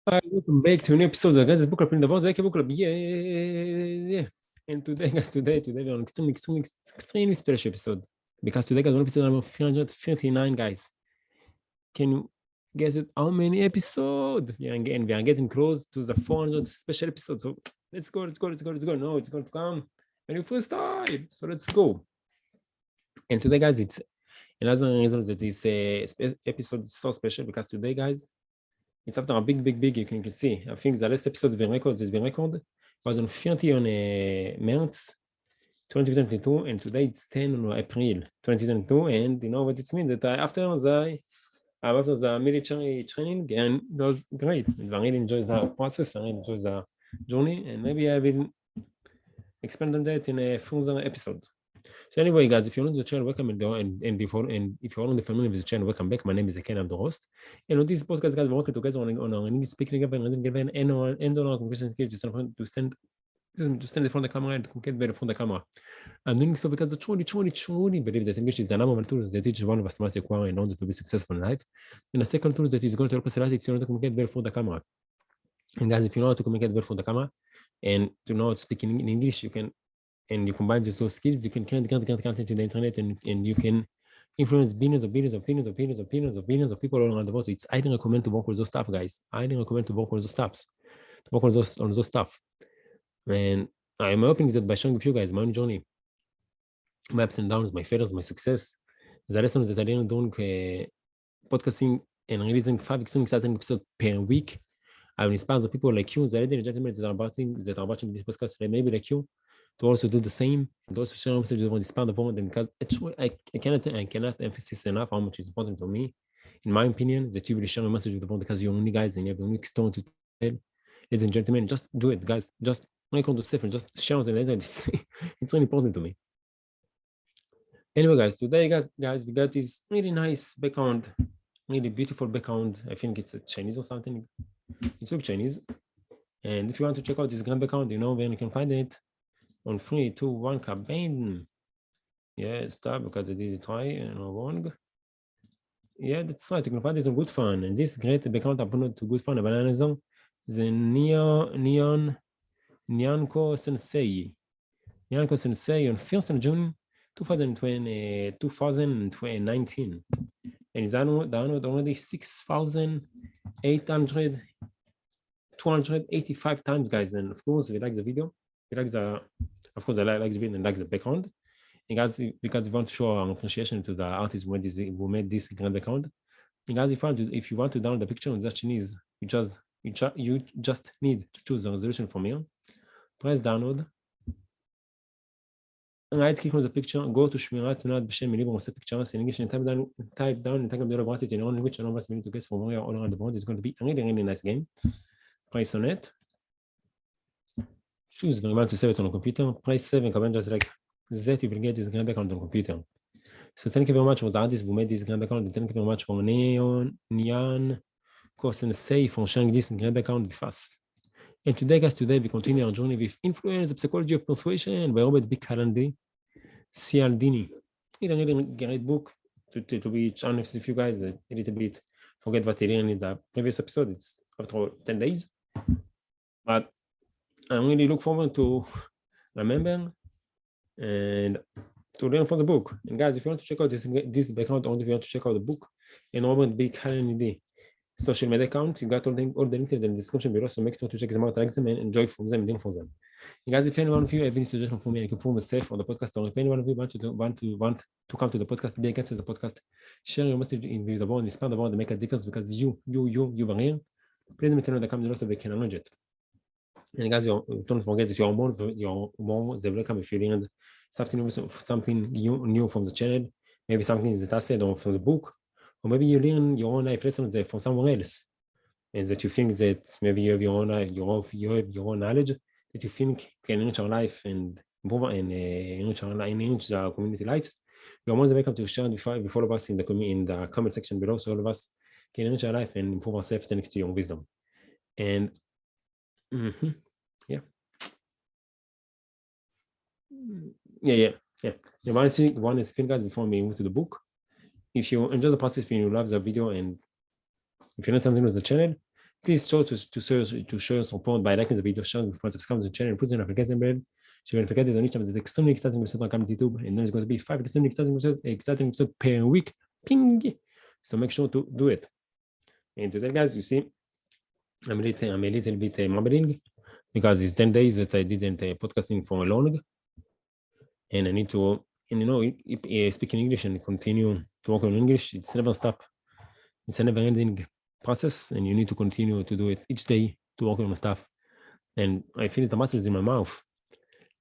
Hi, welcome back to a new episode of Guys Book Club in the Vault. Book Club, yeah. And today, guys, today we're on extremely special episode because today, guys, one episode number 339, guys. Can you guess it? How many episodes? Yeah, again, we are getting close to the 400 special episode. So let's go. No, it's going to come when you first start. So let's go. And today, guys, it's another reason that this episode is so special because today, guys, it's after a big, you can see. I think the last episode has been recorded was on 30 on March 2022, and today it's 10 on April 2022, and you know what it means, that after the military training, and it was great. I really enjoy the process, I really enjoy the journey, and maybe I will expand on that in a further episode. So anyway, guys, if you're on the channel, welcome, and if you're on the family of the channel, welcome back. My name is Ken, I'm the host. And on this podcast, guys, we're working together on our English speaking level and on our communication skills to stand in front of the camera and communicate better in front of the camera. I'm doing so because I truly believe that English is the number one tool that each one of us must acquire in order to be successful in life. And the second tool that is going to help us a lot is to communicate better in front of the camera. And guys, if you know how to communicate better in front of the camera and to know how to speak in English, you can, and you combine those skills, you can create content to the internet, and you can influence billions of people all around the world. So it's highly recommend to work with those stuff, guys. Highly recommend to work with those stuffs, to work on those stuff. And I'm hoping that by sharing with you guys my own journey, my ups and downs, my failures, my success, the lessons that I learned doing podcasting and releasing 5 extremely exciting episodes per week, I will inspire the people like you, the ladies and gentlemen that are watching this podcast, maybe like you, to also do the same, and also share messages on this part of the world. And because I cannot emphasize enough how much is important for me, in my opinion, that you will share a message with the world because you're only guys and you have a unique story to tell. Ladies and gentlemen, just do it, guys. Just record yourself and just share it. And it's really important to me. Anyway, guys, today, guys, we got this really nice background, really beautiful background. I think it's a Chinese or something. It's looks Chinese. And if you want to check out this grand background, you know where you can find it. On 3, 2, 1, campaign. Yeah, stop because I did it right and wrong. Yeah, that's right. You can find it on Good Fun. And this great background uploaded to Good Fun, the Nyanko Sensei. Nyanko Sensei on 1st of June 2019. And it's download already 6,285 times, guys. And of course, if you like the video, of course, I like the video and like the background. And guys, because we want to show our appreciation to the artist who made this grand background. And guys, if you want to download the picture in Chinese, you just need to choose the resolution from here. Press download. Right click on the picture, go to Shmirat Nad B'Shem Milibor Moshe Pictures in English, and type down and type up the elaborated in your own language. And all of us need to guess from where all around the world. It's going to be a really nice game. Press on it. Choose the amount to save it on the computer. Press save and comment just like that. You will get this grand background on the computer. So thank you very much for the artist who made this grand background. And thank you very much for Nyan Sensei for sharing this grand background with us. And today, guys, we continue our journey with Influence, the Psychology of Persuasion by Robert B. Cialdini. It's a really great book to be honest with you guys. A little bit forget what I learned in the previous episode. It's after 10 days. But I really look forward to remember and to learn from the book. And guys, if you want to check out this background, or if you want to check out the book and Robert B. Cialdini social media account, you got all the links in the description below, so make sure to check them out, like them, and enjoy from them, and learn from them. And guys, if anyone of you have any suggestion for me, you can form a safe on the podcast, or if anyone of you want to come to the podcast, be against the podcast, share your message with the world, inspire the world, and make a difference because you are here. Please let me know in the comment below so we can arrange it. And guys, don't forget that you're more than welcome if you learned something new from the channel, maybe something that I said or from the book. Or maybe you learn your own life lessons from someone else, and that you think that maybe you have your own knowledge that you think can enrich our life and improve and enrich our community lives. You're more than welcome to share with all of us in the comment section below, so all of us can enrich our life and improve ourselves thanks to your wisdom. And yeah. One is thing, guys, before we move to the book. If you enjoy the process, if you love the video, and if you learn something with the channel, Please show to show your support by liking the video, sharing with friends, subscribe to the channel, and put the notification bell. Don't forget that the extremely exciting episode on coming to YouTube, and then it's going to be 5 extremely exciting episodes per week. Ping! So make sure to do it. And today, guys, you see, I'm a little bit mumbling because it's 10 days that I didn't podcasting for long, and I need to, speak in English and continue to work on English. It's never stop. It's a never-ending process, and you need to continue to do it each day to work on stuff. And I feel the muscles in my mouth.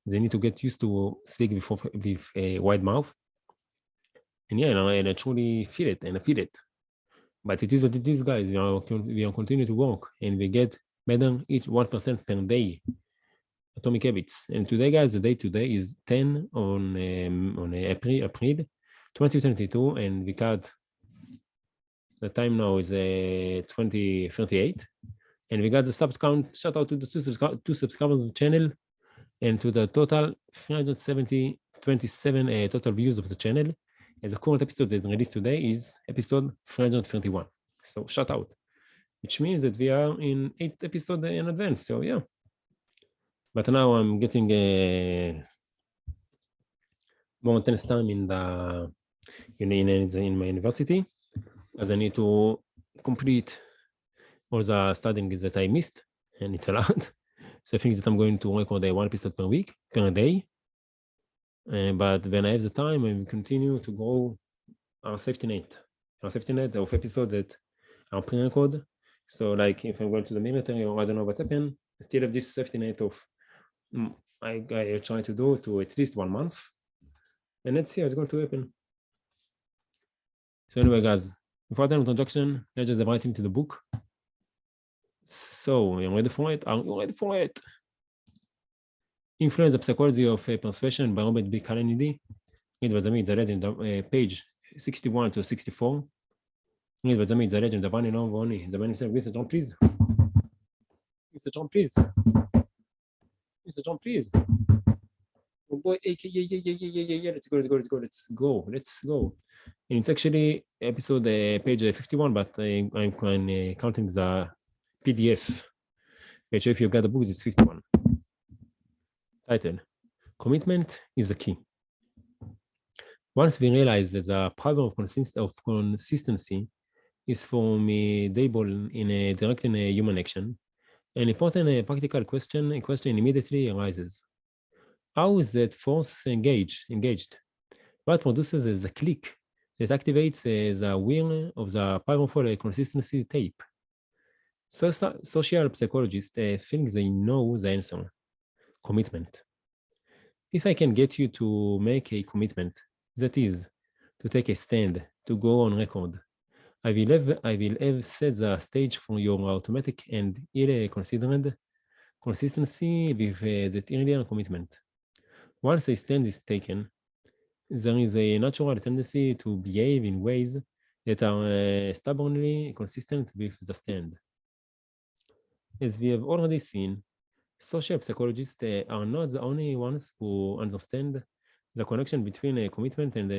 They need to get used to speak with a wide mouth. And and I truly feel it, and I feel it. But it is what it is, guys. We are continue to work, and we get better each 1% per day. Atomic habits. And today, guys, the day today is 10 on April 2022, and we got the time now is 20:38, and we got the sub count. Shout out to the two subscribers of the channel, and to the total 327 total views of the channel. And the current episode that released today is episode 331. So shout out, which means that we are in 8 episodes in advance. So yeah. But now I'm getting more intense time in my university, as I need to complete all the studying that I missed, and it's a lot. So I think that I'm going to record one episode per day. But when I have the time, I will continue to grow our safety net of episode that are pre-record. So like if I'm going to the military or I don't know what happened, I still have this safety net of I try to do to at least 1 month. And let's see what's going to happen. So anyway, guys, before the introduction, let's just dive right into the book. So, are you ready for it? Are you ready for it? Influence the Psychology of Persuasion by Robert B. Cialdini. Read what the legend, page 61 to 64. Read what the legend, the one and only. The man himself, Mr. John, please. Mr. John, please. Mr. John, please. Oh boy, yeah. Let's go. And it's actually episode page 51, but I'm counting the PDF. So if you got the book, it's 51. Title: Commitment is the key. Once we realize that the power of consistency is formidable in directing human action, an important practical question immediately arises. How is that force engaged? What produces the click that activates the wheel of the powerful consistency tape? Social psychologists think they know the answer: commitment. If I can get you to make a commitment, that is, to take a stand, to go on record, I will have set the stage for your automatic and ill-considered consistency with that earlier commitment. Once a stand is taken, there is a natural tendency to behave in ways that are stubbornly consistent with the stand. As we have already seen, social psychologists are not the only ones who understand the connection between a commitment and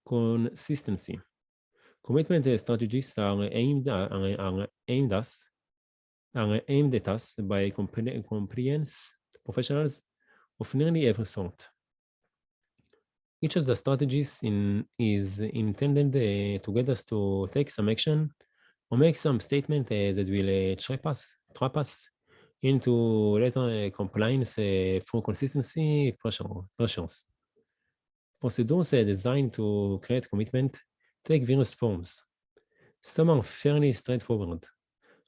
consistency. Commitment strategies are aimed at us by comprehensive professionals of nearly every sort. Each of the strategies is intended to get us to take some action or make some statement that will trap us into later compliance through consistency pressures. Procedures designed to create commitment take various forms. Some are fairly straightforward.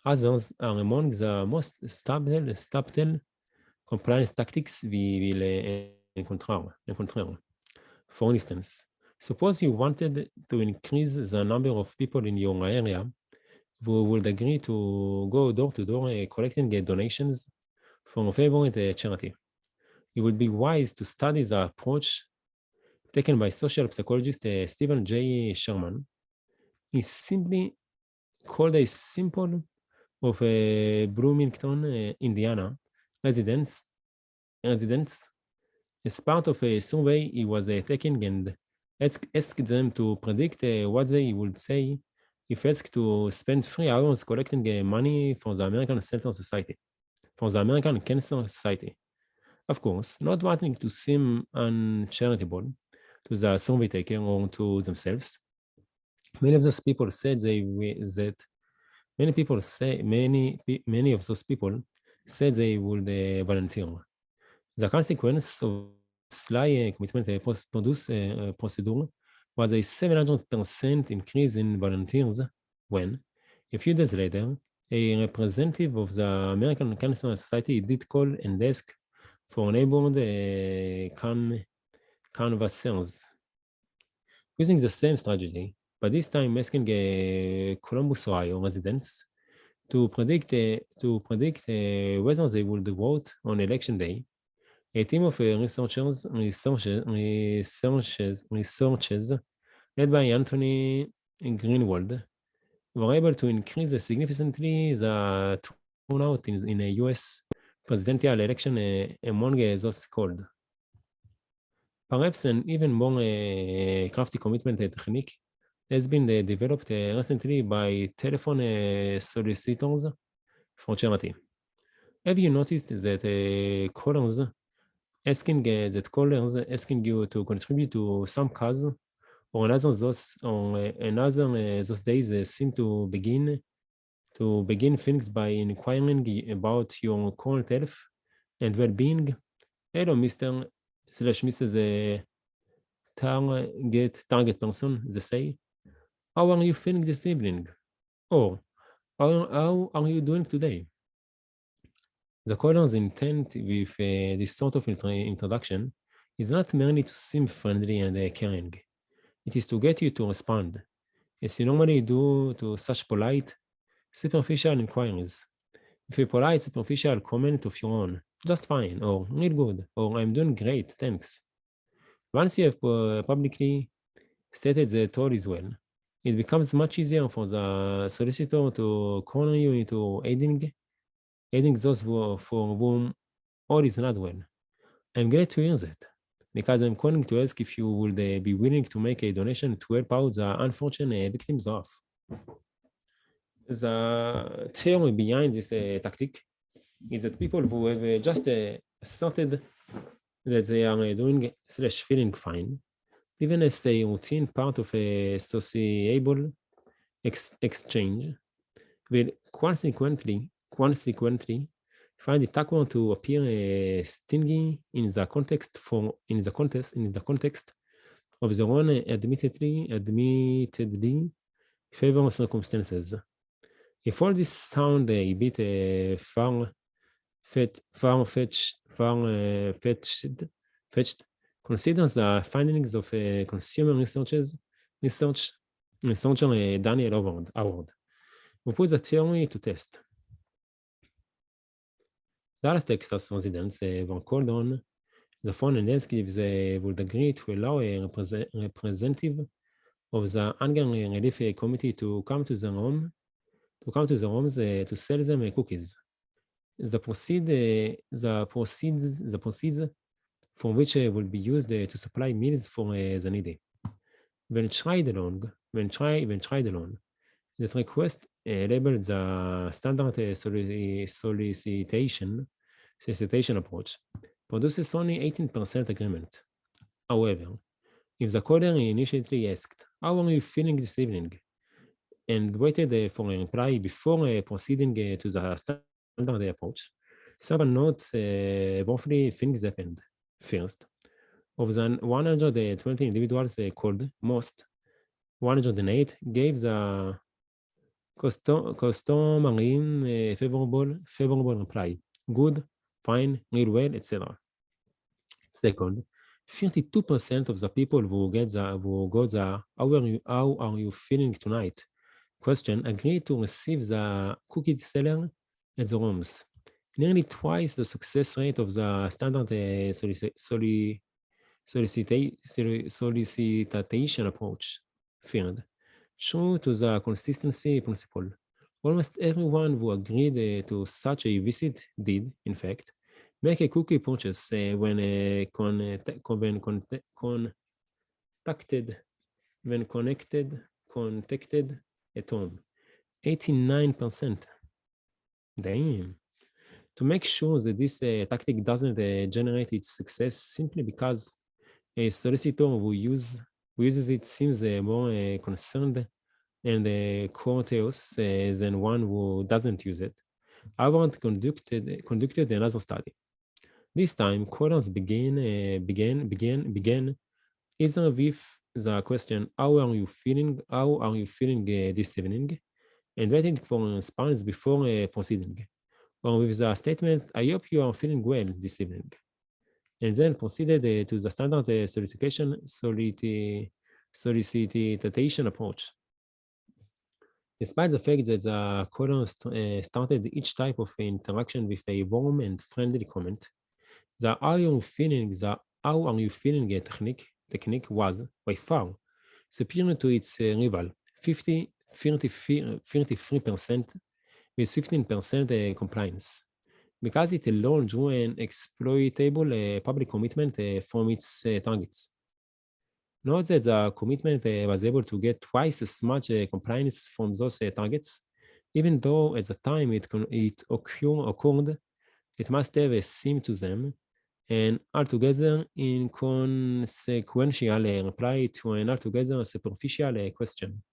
Others are among the most subtle compliance tactics we will encounter. For instance, suppose you wanted to increase the number of people in your area who would agree to go door to door collecting donations from a favorite charity. It would be wise to study the approach taken by social psychologist Stephen J. Sherman. Is simply called a sample of Bloomington, Indiana residents. As part of a survey he was taking and asked them to predict what they would say if asked to spend 3 hours collecting money for the American Cancer Society, Of course, not wanting to seem uncharitable to the survey taker or to themselves. Many of those people said that many of those people said they would volunteer. The consequence of sly commitment procedure was a 700% increase in volunteers when, a few days later, a representative of the American Cancer Society did call and ask for neighborhood canvassers using the same strategy, but this time asking Columbus, Ohio residents to predict whether they would vote on election day. A team of researchers led by Anthony Greenwald were able to increase significantly the turnout in a U.S. presidential election among those called. Perhaps an even more crafty commitment technique has been developed recently by telephone solicitors for charity. Have you noticed that callers asking you to contribute to some cause or another those days seem to begin things by inquiring about your current health and well-being? Hello, Mr. target person, they say. How are you feeling this evening? Or how are you doing today? The caller's intent with this sort of introduction is not merely to seem friendly and caring. It is to get you to respond, as you normally do to such polite, superficial inquiries. With a polite, superficial comment of your own, just fine, or real good, or I'm doing great, thanks. Once you have publicly stated that all is well, it becomes much easier for the solicitor to corner you into aiding those for whom all is not well. I'm glad to hear that, because I'm calling to ask if you would be willing to make a donation to help out the unfortunate victims of. The theory behind this tactic is that people who have just asserted that they are doing/feeling fine, even as a routine part of a sociable exchange, will consequently find it awkward to appear stingy in the context of their own admittedly favorable circumstances. If all this sound a bit far-fetched, consider the findings of consumer researcher Daniel Howard, who put the theory to test. Dallas, Texas residents were called on the phone and asked if they would agree to allow a representative of the anger relief committee to come to the rooms to sell them cookies. The proceeds for which will be used to supply meals for the needy. When tried alone, that request labeled the standard solicitation approach produces only 18% agreement. However, if the caller initially asked, "How are you feeling this evening?" and waited for a reply before proceeding to the standard approach, several note roughly things happened. First, of the 120 individuals called, most 108 gave the customary favorable reply: good, fine, real well, etc. Second, 32% of the people who got the how are you feeling tonight question agreed to receive the cookie seller at the rooms, nearly twice the success rate of the standard solicitation approach. Third, true to the consistency principle, almost everyone who agreed to such a visit did, in fact, make a cookie purchase when contacted at home. 89%. Damn. To make sure that this tactic doesn't generate its success simply because a solicitor who uses it seems more concerned and courteous than one who doesn't use it. Harvard conducted another study. This time, callers began either with the question, "How are you feeling? How are you feeling this evening?" and waiting for a response before proceeding, or with the statement, "I hope you are feeling well this evening," and then proceeded to the standard solicitation approach. Despite the fact that the caller started each type of interaction with a warm and friendly comment, the how are you feeling technique was by far superior to its rival, 33% with 15% compliance, because it alone drew an exploitable public commitment from its targets. Note that the commitment was able to get twice as much compliance from those targets, even though at the time it occurred, it must have seemed to them an altogether inconsequential reply to an altogether superficial question.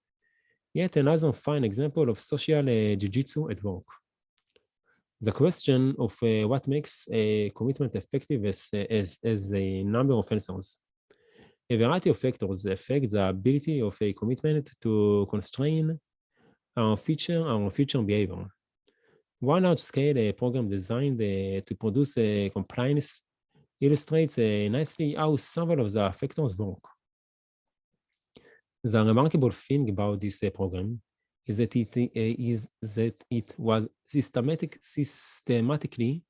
Yet another fine example of social jiu-jitsu at work. The question of what makes a commitment effective as a number of answers. A variety of factors affect the ability of a commitment to constrain our future behavior. One large-scale program designed to produce compliance illustrates nicely how several of the factors work. The remarkable thing about this program is that it was systematically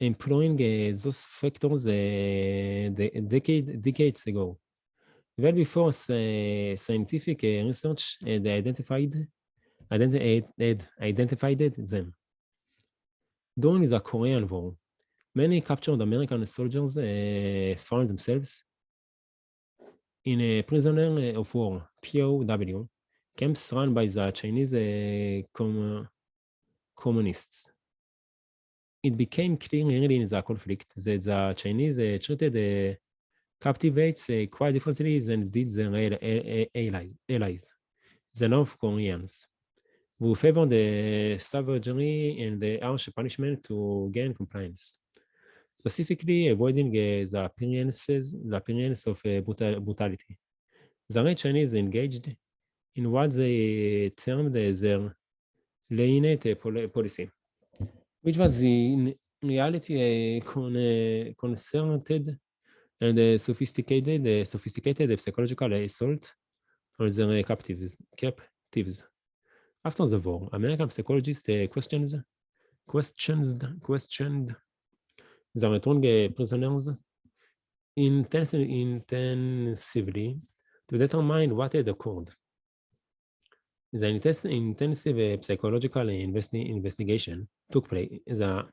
employing those factors decades ago, well before scientific research had identified them. During the Korean War, many captured American soldiers found themselves in a prisoner of war (POW) camps run by the Chinese communists. It became clear early in the conflict that the Chinese treated captivates quite differently than did their allies, the North Koreans, who favored the savagery and the harsh punishment to gain compliance, specifically avoiding the appearance of brutality. The Red Chinese engaged in what they termed their lenient policy, which was in reality a concerted and sophisticated psychological assault on their captives. After the war, American psychologists questioned the returned prisoners intensively to determine what had occurred. The intensive psychological investigation took place. The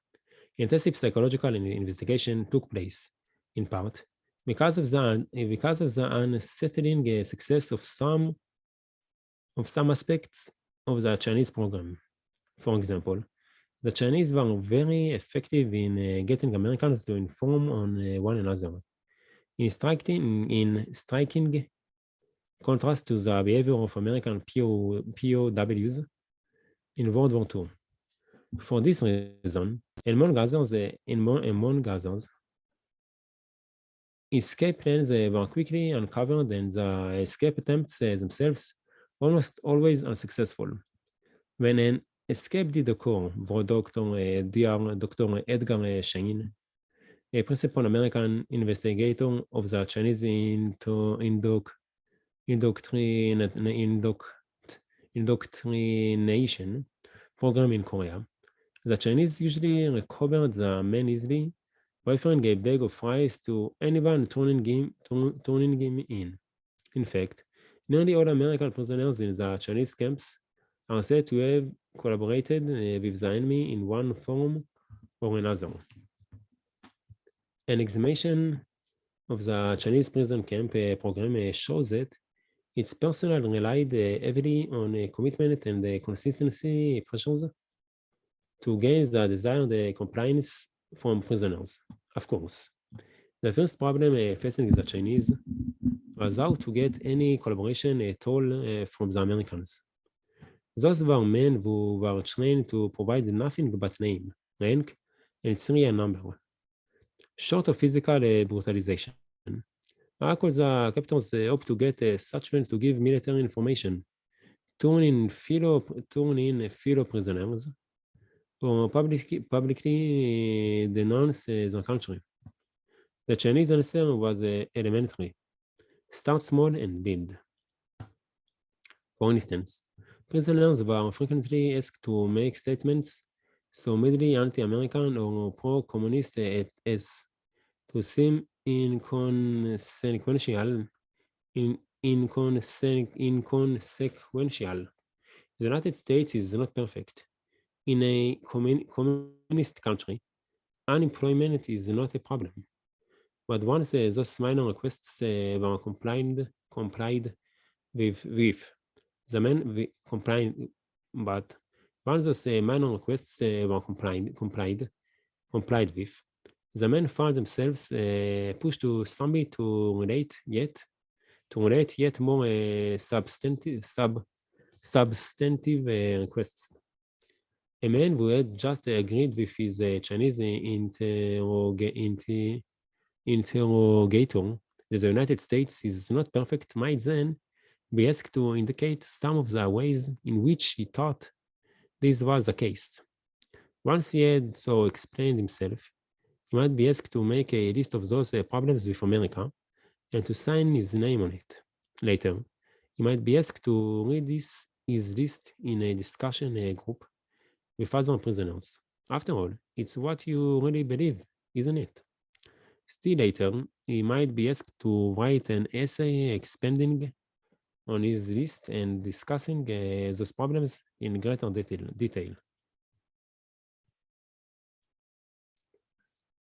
intensive psychological investigation took place, in part, because of the unsettling success of some aspects of the Chinese program. For example, the Chinese were very effective in getting Americans to inform on one another, in striking contrast to the behavior of American POWs in World War II. For this reason, among others, escape plans were quickly uncovered and the escape attempts themselves almost always unsuccessful. When an escape did occur, wrote Dr. Edgar Schein, a principal American investigator of the Chinese indoctrination program in Korea, the Chinese usually recovered the men easily by offering a bag of rice to anyone turning him in. In fact, nearly all American prisoners in the Chinese camps are said to have collaborated with the enemy in one form or another. An examination of the Chinese prison camp program shows that Its personnel relied heavily on commitment and consistency pressures to gain the desired compliance from prisoners. Of course, the first problem facing the Chinese was how to get any collaboration at all from the Americans. Those were men who were trained to provide nothing but name, rank, and serial number, short of physical brutalization. How could the captors hope to get such men to give military information, turn in fellow prisoners, or publicly denounce the country? The Chinese answer was elementary: start small and build. For instance, prisoners were frequently asked to make statements so mildly anti-American or pro-communist as to seem inconsequential. Inconsequential. The United States is not perfect. In a communist country, unemployment is not a problem. But once those minor requests were complied with the men complied, but once those minor requests were complied with, the men found themselves pushed to submit to relate yet more substantive requests. A man who had just agreed with his Chinese interrogator that the United States is not perfect might then be asked to indicate some of the ways in which he thought this was the case. Once he had so explained himself, he might be asked to make a list of those problems with America and to sign his name on it. Later, he might be asked to read his list in a discussion group with other prisoners. After all, it's what you really believe, isn't it? Still later, he might be asked to write an essay expanding on his list and discussing those problems in greater detail.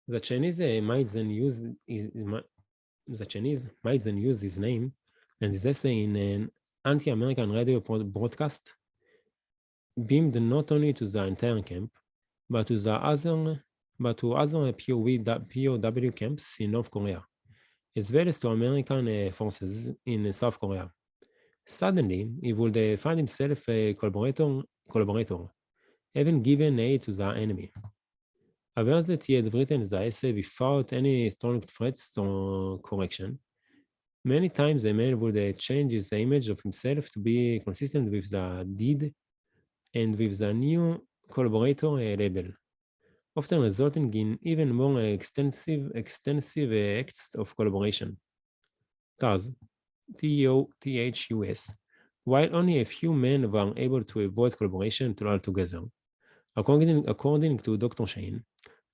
The Chinese might then use his name and his essay in an anti-American radio broadcast, beamed not only to the entire camp, but to other POW camps in North Korea, as well as to American forces in South Korea. Suddenly, he would find himself a collaborator, having given aid to the enemy. Aware that he had written the essay without any strong threats or correction, many times a man would change his image of himself to be consistent with the deed and with the new collaborator label, often resulting in even more extensive acts of collaboration. Thus, THUS, while only a few men were able to avoid collaboration altogether, according to Dr. Shane,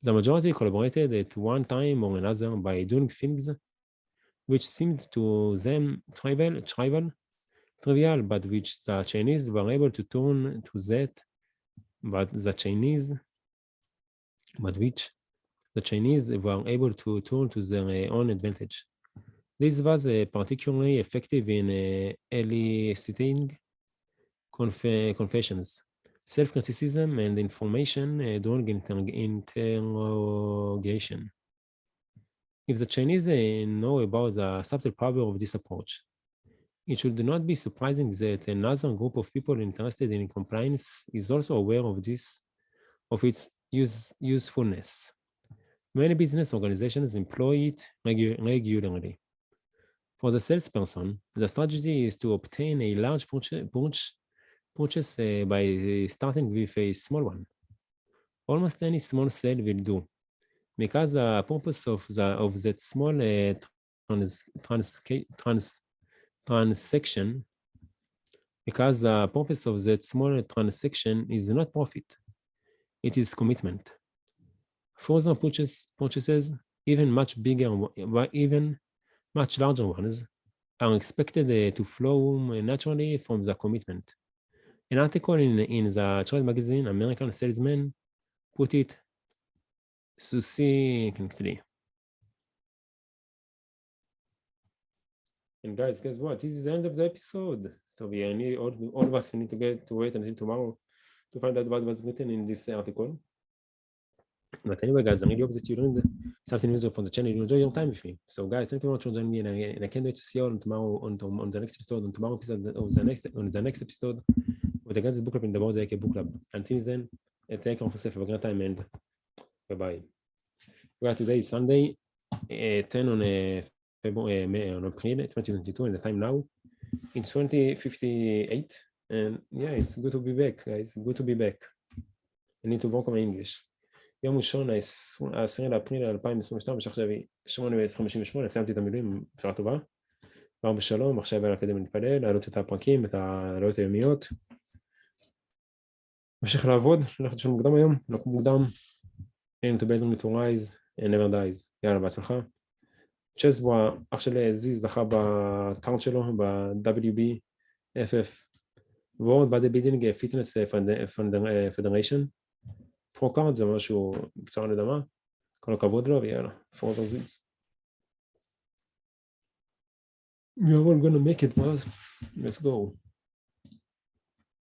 the majority collaborated at one time or another by doing things which seemed to them trivial, but which the Chinese were able to turn to that, which the Chinese were able to turn to their own advantage. This was particularly effective in eliciting confessions, self-criticism, and information during interrogation. If the Chinese know about the subtle power of this approach, it should not be surprising that another group of people interested in compliance is also aware of its usefulness. Many business organizations employ it regularly. For the salesperson, the strategy is to obtain a large purchase by starting with a small one. Almost any small sale will do, because the purpose of that small transaction, is not profit, it is commitment. Further purchases, even much bigger, even much larger ones, are expected to flow naturally from the commitment. An article in the trade magazine American Salesman put it succinctly. And guys, guess what? This is the end of the episode. So we need all of us need to get to wait until tomorrow to find out what was written in this article. But anyway, guys, I really hope that you learned something new from the channel. You enjoy your time with me. So, guys, thank you very much for joining me, and I can't wait to see you all tomorrow on the next episode, on tomorrow episode of the next episode with the guys book club in the Board AK book club. Until then, take care of yourself. Have a great time, and bye bye. Well, today is Sunday, 10 on February, on April 2022, and the time now it's 20:58, and yeah, it's good to be back, guys. Good to be back. I need to work on my English. יום ראשון, 10 לאפריל 2022, בשעה עכשיו 8:58, סיימתי את המילואים, בשעה טובה. כבר בשלום, עכשיו על האקדמיה להתפלל, להעלות את הפרקים, את העלות היומיות. ממשיך לעבוד, ללכת לישון מוקדם היום, לקום מוקדם. aim to bedroom to rise and never dies. יאללה, בהצלחה. צ'סבואה, אח של זיז זכה בקאונט שלו, ב-WBFF World Bodybuilding Fitness Federation. פרו-קארד זה משהו בקצרה לדמה, כל הכבוד לו, ויאללה, for those wins. We are all gonna make it, bros. Let's go.